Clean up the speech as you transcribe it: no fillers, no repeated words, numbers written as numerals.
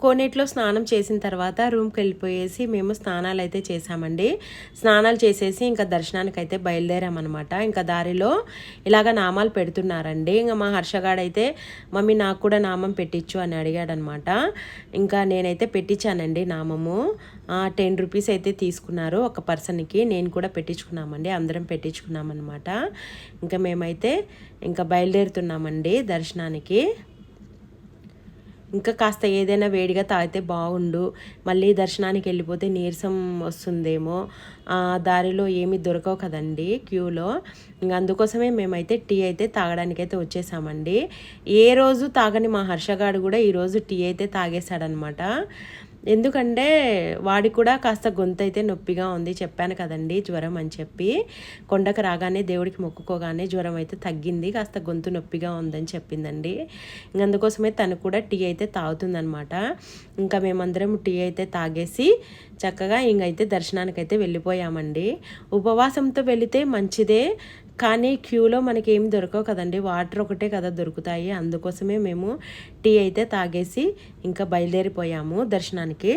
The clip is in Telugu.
కోనేటిలో స్నానం చేసిన తర్వాత రూమ్కి వెళ్ళిపోయేసి మేము స్నానాలు అయితే చేసామండి. స్నానాలు చేసేసి ఇంకా దర్శనానికి అయితే బయలుదేరామన్నమాట. ఇంకా దారిలో ఇలాగ నామాలు పెడుతున్నారండి. ఇంకా మా హర్షగాడైతే మమ్మీ నాకు కూడా నామం పెట్టించు అని అడిగాడనమాట. ఇంకా నేనైతే పెట్టించానండి నామము. 10 రూపీస్ అయితే తీసుకున్నారు ఒక పర్సన్కి. నేను కూడా పెట్టించుకున్నామండి, అందరం పెట్టించుకున్నామన్నమాట. ఇంకా మేమైతే ఇంకా బయలుదేరుతున్నామండి దర్శనానికి. ఇంకా కాస్త ఏదైనా వేడిగా తాగితే బాగుండు, మళ్ళీ దర్శనానికి వెళ్ళిపోతే నీరసం వస్తుందేమో, దారిలో ఏమీ దొరకవు కదండి క్యూలో. ఇంకా అందుకోసమే మేమైతే టీ అయితే తాగడానికైతే వచ్చేసామండి. ఏ రోజు తాగని మా హర్షగాడు కూడా ఈరోజు టీ అయితే తాగేశాడనమాట. ఎందుకంటే వాడికి కూడా కాస్త గొంతు అయితే నొప్పిగా ఉంది, చెప్పాను కదండి జ్వరం అని చెప్పి. కొండకు రాగానే దేవుడికి మొక్కుకోగానే జ్వరం అయితే తగ్గింది, కాస్త గొంతు నొప్పిగా ఉందని చెప్పిందండి. అందుకోసమే తను కూడా టీ అయితే తాగుతుందనమాట. ఇంకా మేమందరం టీ అయితే తాగేసి చక్కగా ఇంకైతే దర్శనానికి అయితే వెళ్ళిపోయామండి. ఉపవాసంతో వెళితే మంచిదే, కానీ క్యూలో మనకి ఏం దొరకవు కదండి, వాటర్ ఒకటే కదా దొరుకుతాయి. అందుకోసమే మేము టీ అయితే తాగేసి ఇంకా బయలుదేరిపోయాము దర్శనానికి.